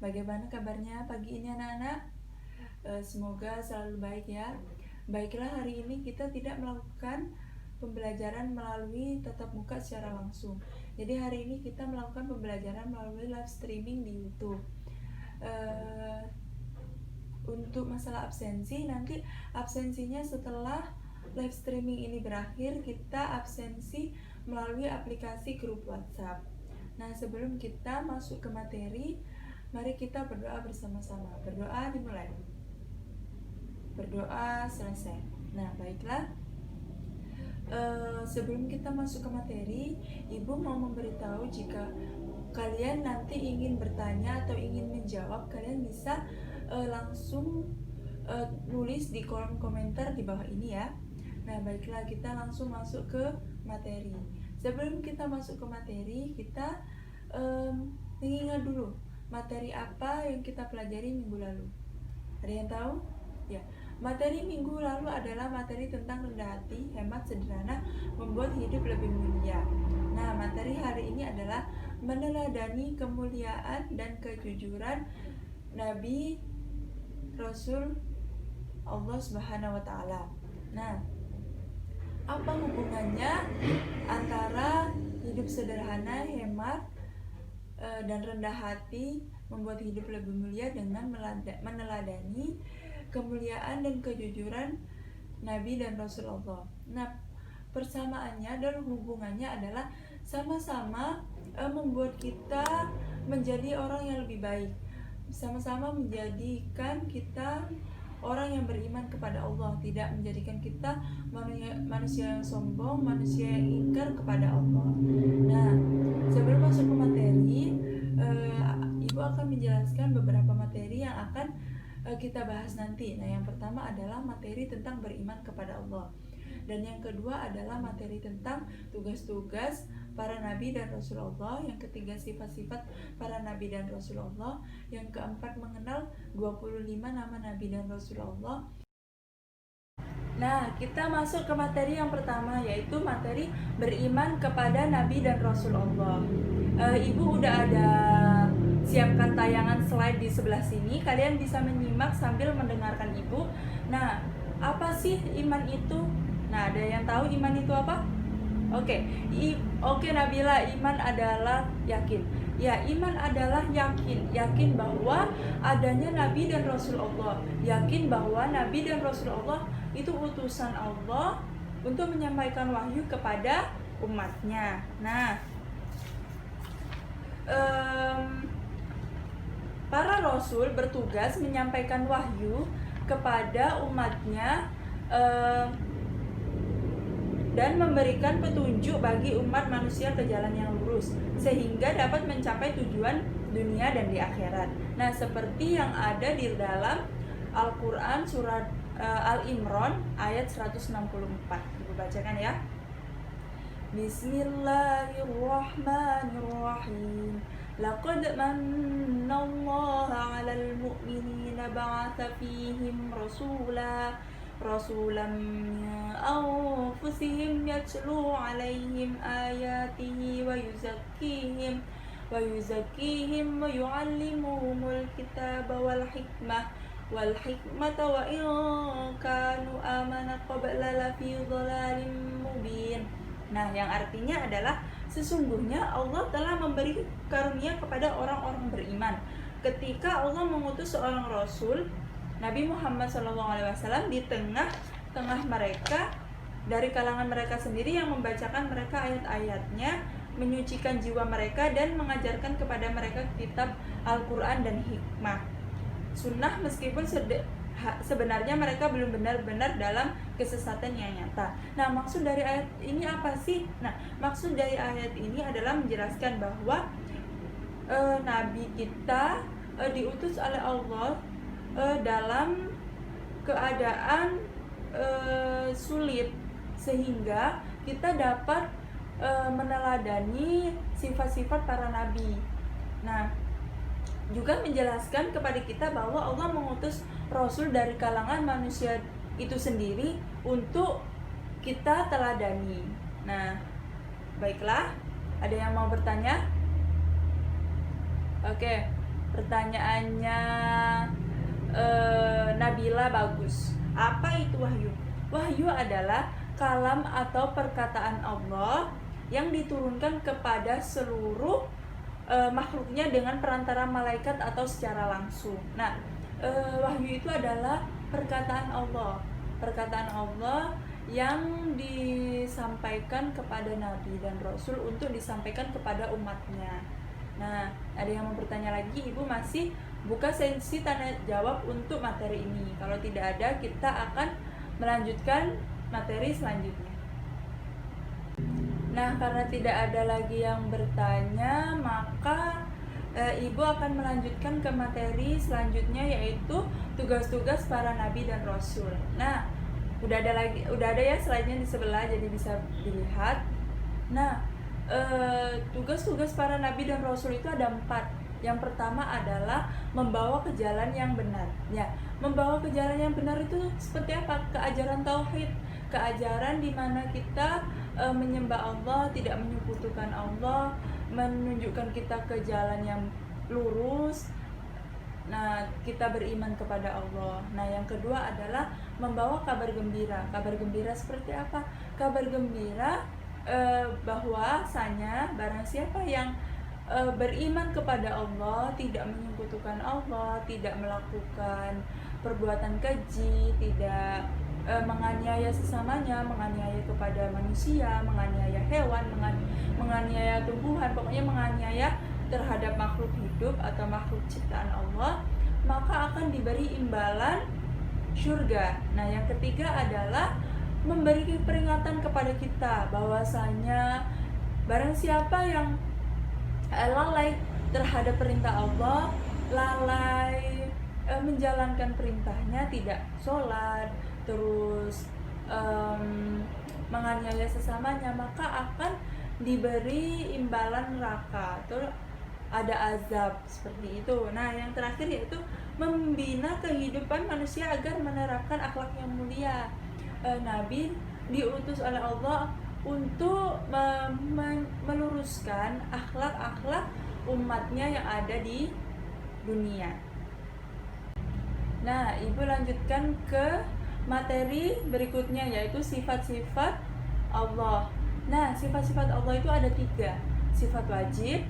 Bagaimana kabarnya pagi ini anak-anak? Semoga selalu baik ya. Baiklah, hari ini kita tidak melakukan pembelajaran melalui tatap muka secara langsung. Jadi hari ini kita melakukan pembelajaran melalui live streaming di YouTube. Untuk masalah absensi, nanti absensinya setelah live streaming ini berakhir, kita absensi melalui aplikasi grup WhatsApp. Nah, sebelum kita masuk ke materi, mari kita berdoa bersama-sama. Berdoa dimulai. Berdoa selesai. Nah, baiklah. Sebelum kita masuk ke materi, Ibu mau memberitahu jika kalian nanti ingin bertanya atau ingin menjawab, kalian bisa langsung nulis di kolom komentar di bawah ini ya. Nah, baiklah, kita langsung masuk ke materi. Sebelum kita masuk ke materi, kita mengingat dulu materi apa yang kita pelajari minggu lalu. Ada yang tahu? Ya, materi minggu lalu adalah materi tentang rendah hati, hemat, sederhana, membuat hidup lebih mulia. Nah, materi hari ini adalah meneladani kemuliaan dan kejujuran Nabi Rasul Allah Subhanahu wa Ta'ala. Nah, apa hubungannya antara hidup sederhana, hemat, dan rendah hati membuat hidup lebih mulia dengan meneladani kemuliaan dan kejujuran Nabi dan Rasulullah? Nah, persamaannya dan hubungannya adalah sama-sama membuat kita menjadi orang yang lebih baik, sama-sama menjadikan kita orang yang beriman kepada Allah, tidak menjadikan kita manusia yang sombong, manusia yang ingkar kepada Allah. Nah, sebelum masuk ke materi, Ibu akan menjelaskan beberapa materi yang akan kita bahas nanti. Nah, yang pertama adalah materi tentang beriman kepada Allah, dan yang kedua adalah materi tentang tugas-tugas para nabi dan Rasulullah. Yang ketiga, sifat-sifat para nabi dan Rasulullah. Yang keempat, mengenal 25 nama nabi dan Rasulullah. Nah, kita masuk ke materi yang pertama, yaitu materi beriman kepada nabi dan Rasulullah. Ibu udah ada siapkan tayangan slide di sebelah sini. Kalian bisa menyimak sambil mendengarkan Ibu. Nah, apa sih iman itu? Nah, ada yang tahu iman itu apa? Oke, Nabila, iman adalah yakin. Ya, iman adalah yakin bahwa adanya Nabi dan Rasulullah, yakin bahwa Nabi dan Rasulullah itu utusan Allah untuk menyampaikan wahyu kepada umatnya. Nah, para Rasul bertugas menyampaikan wahyu kepada umatnya dan memberikan petunjuk bagi umat manusia ke jalan yang lurus, sehingga dapat mencapai tujuan dunia dan di akhirat. Nah, seperti yang ada di dalam Al-Quran surat Al-Imran ayat 164. Ibu bacakan ya. Bismillahirrahmanirrahim. Laqad manallahu 'alal mu'minina ba'atsa fihim rasulan min anfusihim yatlu 'alaihim ayatihi wa yuzakkihim wa yu'allimuhumul kitaba wal hikmata wa in kanu amana qabla lafi dhalalin mubin. Nah, yang artinya adalah sesungguhnya Allah telah memberi karunia kepada orang-orang beriman ketika Allah mengutus seorang Rasul, Nabi Muhammad SAW, di tengah-tengah mereka, dari kalangan mereka sendiri, yang membacakan mereka ayat-ayatnya, menyucikan jiwa mereka, dan mengajarkan kepada mereka kitab Al-Quran dan hikmah sunnah, meskipun sebenarnya mereka belum benar-benar dalam kesesatan yang nyata. Nah, maksud dari ayat ini apa sih? Nah, maksud dari ayat ini adalah menjelaskan bahwa Nabi kita diutus oleh Allah dalam keadaan sulit, sehingga kita dapat meneladani sifat-sifat para nabi. Nah, juga menjelaskan kepada kita bahwa Allah mengutus Rasul dari kalangan manusia itu sendiri untuk kita teladani. Nah, baiklah, ada yang mau bertanya? Oke, Pertanyaannya Nabila bagus. Apa itu wahyu? Wahyu adalah kalam atau perkataan Allah yang diturunkan kepada seluruh makhluknya dengan perantara malaikat atau secara langsung. Nah, wahyu itu adalah perkataan Allah. Perkataan Allah yang disampaikan kepada Nabi dan Rasul untuk disampaikan kepada umatnya. Nah, ada yang mau bertanya lagi? Ibu masih buka sesi tanya jawab untuk materi ini. Kalau tidak ada, kita akan melanjutkan materi selanjutnya. Nah, karena tidak ada lagi yang bertanya, maka Ibu akan melanjutkan ke materi selanjutnya, yaitu tugas-tugas para nabi dan rasul. Nah, udah ada ya slide-nya di sebelah, jadi bisa dilihat. Nah, tugas-tugas para nabi dan rasul itu ada 4. Yang pertama adalah membawa ke jalan yang benar. Ya, membawa ke jalan yang benar itu seperti apa? Keajaran tauhid, keajaran di mana kita menyembah Allah, tidak menyekutukan Allah, menunjukkan kita ke jalan yang lurus. Nah, kita beriman kepada Allah. Nah, yang kedua adalah membawa kabar gembira. Kabar gembira seperti apa? Kabar gembira bahwasanya barang siapa yang beriman kepada Allah, tidak menyekutukan Allah, tidak melakukan perbuatan keji, tidak menganiaya sesamanya, menganiaya kepada manusia, menganiaya hewan, menganiaya tumbuhan, pokoknya menganiaya terhadap makhluk hidup atau makhluk ciptaan Allah, maka akan diberi imbalan surga. Nah, yang ketiga adalah memberi peringatan kepada kita bahwasanya barang siapa yang lalai terhadap perintah Allah, lalai menjalankan perintahnya, tidak sholat, terus menganiaya sesamanya, maka akan diberi imbalan neraka atau ada azab seperti itu. Nah, yang terakhir yaitu membina kehidupan manusia agar menerapkan akhlak yang mulia. Nabi diutus oleh Allah untuk meluruskan akhlak-akhlak umatnya yang ada di dunia. Nah, Ibu lanjutkan ke materi berikutnya, yaitu sifat-sifat Allah. Nah, sifat-sifat Allah itu ada 3. Sifat wajib,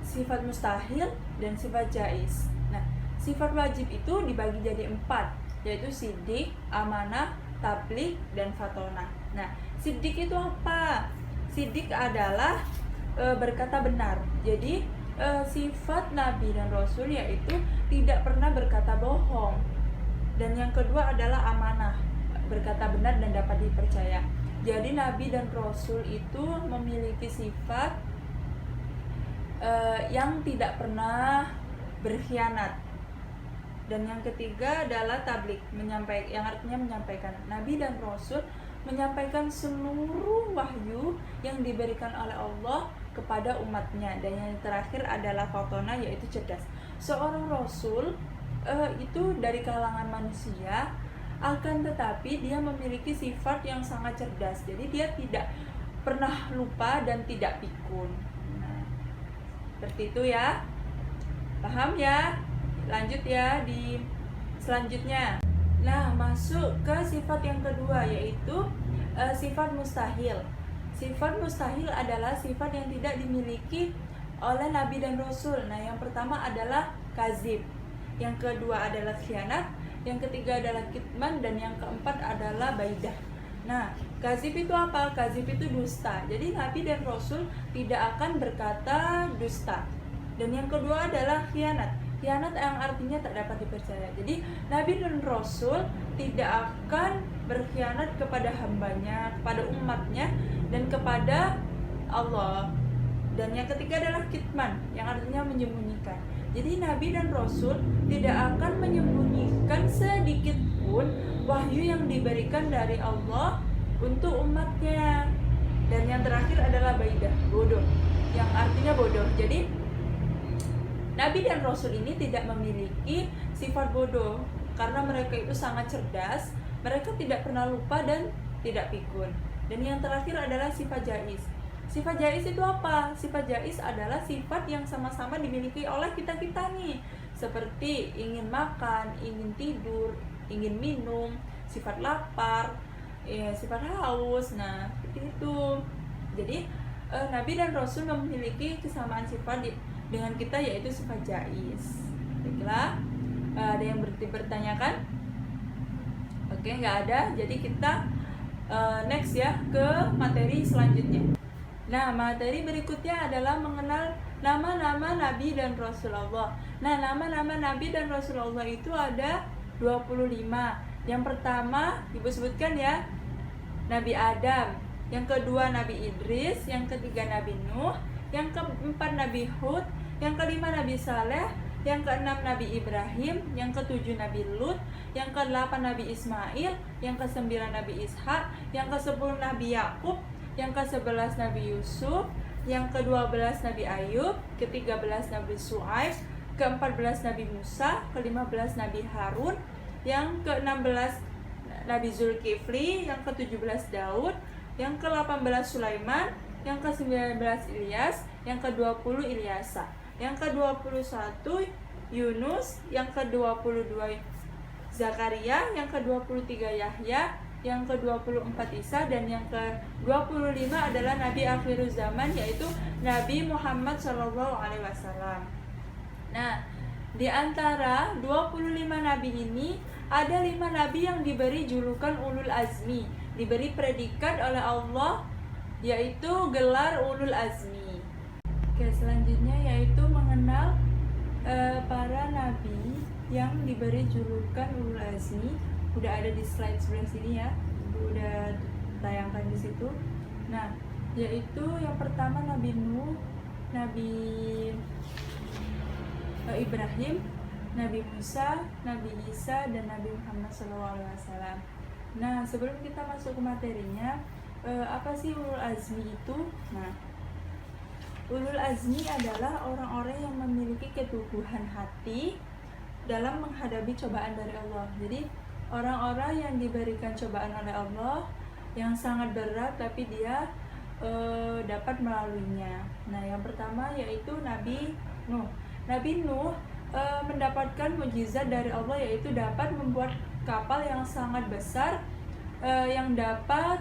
sifat mustahil, dan sifat jaiz. Nah, sifat wajib itu dibagi jadi 4, yaitu sidik, amanah, tabligh, dan fatonah. Nah, sidik itu apa? Sidik adalah berkata benar. Jadi sifat Nabi dan Rasul yaitu tidak pernah berkata bohong. Dan yang kedua adalah amanah, berkata benar dan dapat dipercaya. Jadi Nabi dan Rasul itu memiliki sifat yang tidak pernah berkhianat. Dan yang ketiga adalah tabligh, yang artinya menyampaikan. Nabi dan Rasul menyampaikan seluruh wahyu yang diberikan oleh Allah kepada umatnya. Dan yang terakhir adalah fatonah, yaitu cerdas. Seorang Rasul itu dari kalangan manusia, akan tetapi dia memiliki sifat yang sangat cerdas. Jadi dia tidak pernah lupa dan tidak pikun. Nah, seperti itu ya. Paham ya? Lanjut ya di selanjutnya. Nah, masuk ke sifat yang kedua, yaitu sifat mustahil. Sifat mustahil adalah sifat yang tidak dimiliki oleh Nabi dan Rasul. Nah, yang pertama adalah kazib, yang kedua adalah khianat, yang ketiga adalah kitman, dan yang keempat adalah baidah. Nah, kazib itu apa? Kazib itu dusta. Jadi Nabi dan Rasul tidak akan berkata dusta. Dan yang kedua adalah khianat. Khianat yang artinya tak dapat dipercaya. Jadi Nabi dan Rasul tidak akan berkhianat kepada hambanya, kepada umatnya, dan kepada Allah. Dan yang ketiga adalah kitman, yang artinya menyembunyikan. Jadi Nabi dan Rasul tidak akan menyembunyikan sedikit pun wahyu yang diberikan dari Allah untuk umatnya. Dan yang terakhir adalah baidah, bodoh, yang artinya bodoh. Jadi Nabi dan Rasul ini tidak memiliki sifat bodoh karena mereka itu sangat cerdas, mereka tidak pernah lupa dan tidak pikun. Dan yang terakhir adalah sifat jaiz. Sifat jais itu apa? Sifat jais adalah sifat yang sama-sama dimiliki oleh kita-kita nih. Seperti ingin makan, ingin tidur, ingin minum, sifat lapar, sifat haus. Nah, seperti itu. Jadi Nabi dan Rasul memiliki kesamaan sifat dengan kita, yaitu sifat jais. Baiklah, ada yang bertanyakan? Oke, nggak ada. Jadi kita next ya ke materi selanjutnya. Nah, materi berikutnya adalah mengenal nama-nama Nabi dan Rasulullah. Nah, nama-nama Nabi dan Rasulullah itu ada 25. Yang pertama Ibu sebutkan ya, Nabi Adam. Yang kedua Nabi Idris. Yang ketiga Nabi Nuh. Yang keempat Nabi Hud. Yang kelima Nabi Saleh. Yang keenam Nabi Ibrahim. Yang ketujuh Nabi Lut. Yang kedelapan Nabi Ismail. Yang kesembilan Nabi Ishak. Yang kesepuluh Nabi Yakub. Yang ke-11 Nabi Yusuf, yang ke-12 Nabi Ayub, ke-13 Nabi Su'aib, ke-14 Nabi Musa, ke-15 Nabi Harun, yang ke-16 Nabi Zulkifli, yang ke-17 Daud, yang ke-18 Sulaiman, yang ke-19 Ilyas, yang ke-20 Ilyasa, yang ke-21 Yunus, yang ke-22 Zakaria, yang ke-23 Yahya, yang ke-24 Isa, dan yang ke-25 adalah Nabi akhir zaman, yaitu Nabi Muhammad SAW. Nah, di antara 25 nabi ini ada 5 nabi yang diberi julukan ulul azmi, diberi predikat oleh Allah, yaitu gelar ulul azmi. Oke, selanjutnya yaitu mengenal para nabi yang diberi julukan ulul azmi. Udah ada di slide sebelah sini ya, udah tayangkan di situ. Nah, yaitu yang pertama Nabi Nuh, Nabi Ibrahim, Nabi Musa, Nabi Isa, dan Nabi Muhammad SAW. Nah, sebelum kita masuk ke materinya, apa sih ulul azmi itu? Nah, ulul azmi adalah orang-orang yang memiliki keteguhan hati dalam menghadapi cobaan dari Allah. Jadi orang-orang yang diberikan cobaan oleh Allah yang sangat berat, tapi dia dapat melaluinya. Nah, yang pertama yaitu Nabi Nuh. Nabi Nuh mendapatkan mukjizat dari Allah, yaitu dapat membuat kapal yang sangat besar yang dapat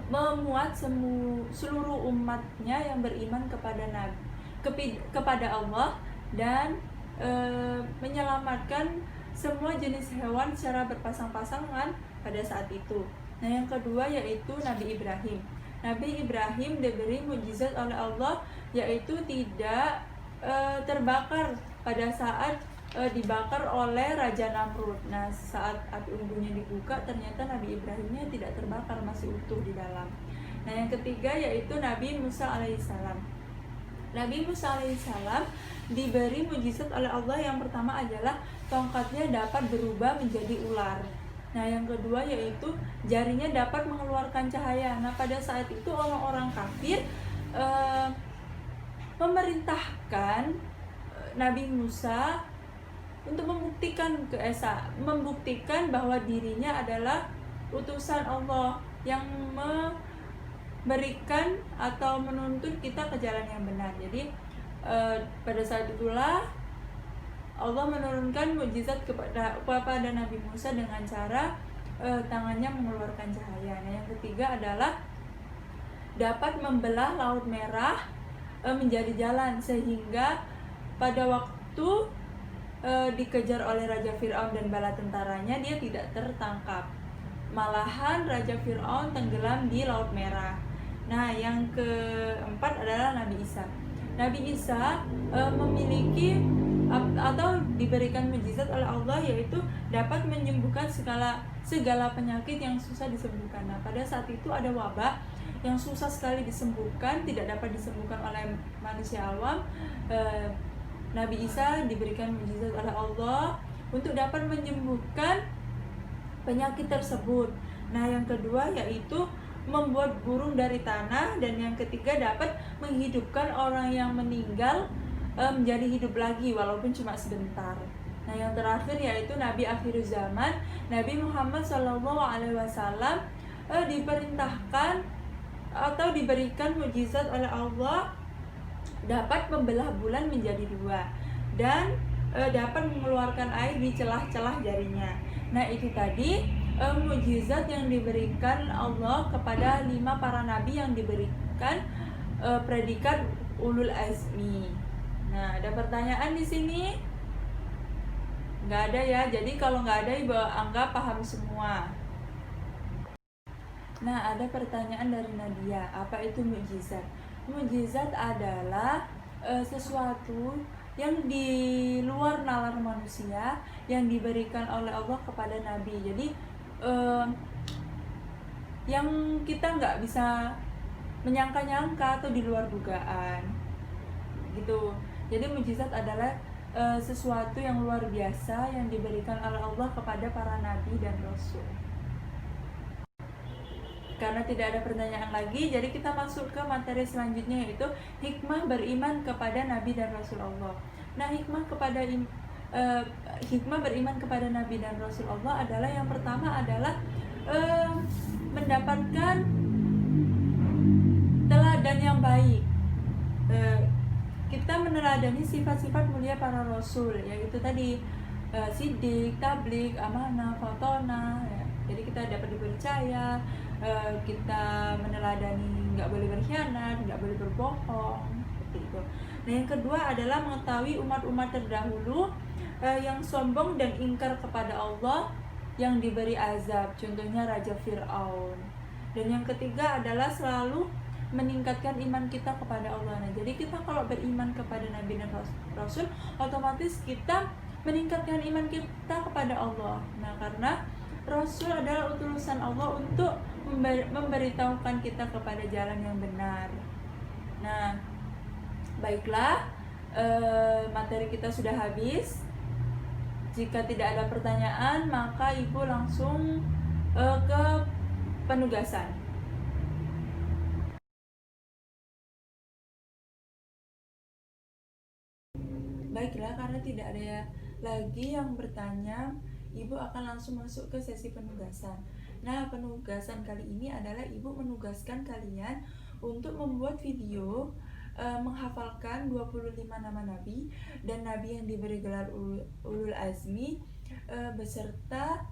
memuat seluruh umatnya yang beriman kepada Allah dan menyelamatkan semua jenis hewan secara berpasang-pasangan pada saat itu. Nah, yang kedua yaitu Nabi Ibrahim. Nabi Ibrahim diberi mukjizat oleh Allah, yaitu tidak terbakar pada saat dibakar oleh Raja Namrud. Nah, saat api unggunnya dibuka, ternyata Nabi Ibrahimnya tidak terbakar, masih utuh di dalam. Nah, yang ketiga yaitu Nabi Musa alaihissalam. Nabi Musa alaihissalam diberi mukjizat oleh Allah. Yang pertama adalah tongkatnya dapat berubah menjadi ular. Nah, yang kedua yaitu jarinya dapat mengeluarkan cahaya. Nah, pada saat itu orang-orang kafir memerintahkan Nabi Musa untuk membuktikan bahwa dirinya adalah utusan Allah yang memberikan atau menuntun kita ke jalan yang benar. Jadi pada saat itulah Allah menurunkan mukjizat kepada Nabi Musa dengan cara tangannya mengeluarkan cahaya. Nah, yang ketiga adalah dapat membelah Laut Merah menjadi jalan, sehingga pada waktu dikejar oleh Raja Fir'aun dan bala tentaranya, dia tidak tertangkap. Malahan Raja Fir'aun tenggelam di Laut Merah. Nah, yang keempat adalah Nabi Isa. Nabi Isa memiliki atau diberikan mukjizat oleh Allah, yaitu dapat menyembuhkan segala penyakit yang susah disembuhkan. Nah, pada saat itu ada wabah yang susah sekali disembuhkan, tidak dapat disembuhkan oleh manusia awam. Nabi Isa diberikan mukjizat oleh Allah untuk dapat menyembuhkan penyakit tersebut. Nah, yang kedua yaitu membuat burung dari tanah, dan yang ketiga dapat menghidupkan orang yang meninggal menjadi hidup lagi walaupun cuma sebentar. Nah, yang terakhir yaitu Nabi akhir zaman, Nabi Muhammad SAW diperintahkan atau diberikan mukjizat oleh Allah dapat membelah bulan menjadi dua dan dapat mengeluarkan air di celah-celah jarinya. Nah, itu tadi mukjizat yang diberikan Allah kepada 5 para nabi yang diberikan predikat ulul azmi. Nah, ada pertanyaan di sini? Nggak ada ya. Jadi kalau nggak ada, Ibu anggap paham semua. Nah, ada pertanyaan dari Nadia. Apa itu mukjizat? Mukjizat adalah sesuatu yang di luar nalar manusia yang diberikan oleh Allah kepada Nabi. Jadi yang kita nggak bisa menyangka-nyangka atau di luar dugaan gitu. Jadi mukjizat adalah sesuatu yang luar biasa yang diberikan oleh Allah kepada para nabi dan rasul. Karena tidak ada pertanyaan lagi, jadi kita masuk ke materi selanjutnya, yaitu hikmah beriman kepada nabi dan rasul Allah. Nah, hikmah beriman kepada nabi dan rasul Allah adalah, yang pertama adalah mendapatkan teladan yang baik. Kita meneladani sifat-sifat mulia para rasul, yaitu tadi sidik, tablik, amanah, fatona ya. Jadi kita dapat dipercaya, kita meneladani nggak boleh berkhianat, nggak boleh berbohong, seperti itu. Nah, yang kedua adalah mengetahui umat-umat terdahulu yang sombong dan ingkar kepada Allah yang diberi azab, contohnya Raja Fir'aun. Dan yang ketiga adalah selalu meningkatkan iman kita kepada Allah. Nah, jadi kita kalau beriman kepada Nabi dan Rasul, otomatis kita meningkatkan iman kita kepada Allah. Nah, karena Rasul adalah utusan Allah untuk memberitahukan kita kepada jalan yang benar. Nah, baiklah, materi kita sudah habis. Jika tidak ada pertanyaan, maka Ibu langsung ke penugasan. Baiklah, karena tidak ada lagi yang bertanya, Ibu akan langsung masuk ke sesi penugasan. Nah, penugasan kali ini adalah Ibu menugaskan kalian untuk membuat video menghafalkan 25 nama nabi dan nabi yang diberi gelar ulul azmi beserta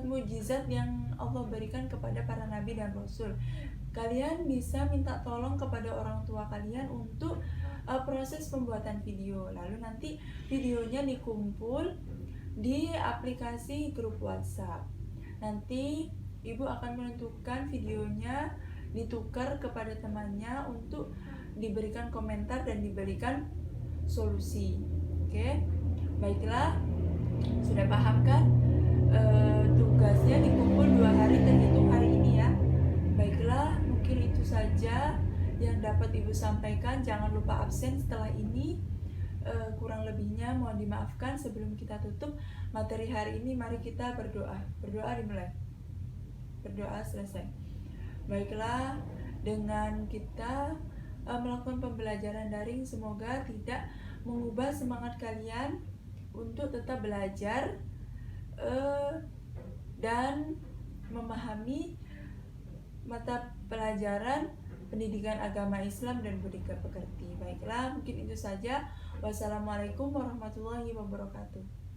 mukjizat yang Allah berikan kepada para nabi dan rasul. Kalian bisa minta tolong kepada orang tua kalian untuk proses pembuatan video. Lalu nanti videonya dikumpul di aplikasi grup WhatsApp. Nanti Ibu akan menentukan videonya ditukar kepada temannya untuk diberikan komentar dan diberikan solusi. Oke, baiklah, sudah paham kan? Tugasnya dikumpul 2 hari terhitung hari ini ya. Baiklah, mungkin itu saja yang dapat Ibu sampaikan. Jangan lupa absen setelah ini. Kurang lebihnya mohon dimaafkan. Sebelum kita tutup materi hari ini, mari kita berdoa. Berdoa dimulai. Berdoa selesai. Baiklah, dengan kita melakukan pembelajaran daring, semoga tidak mengubah semangat kalian untuk tetap belajar dan memahami mata pelajaran pendidikan agama Islam dan budi pekerti. Baiklah, mungkin itu saja. Wassalamualaikum warahmatullahi wabarakatuh.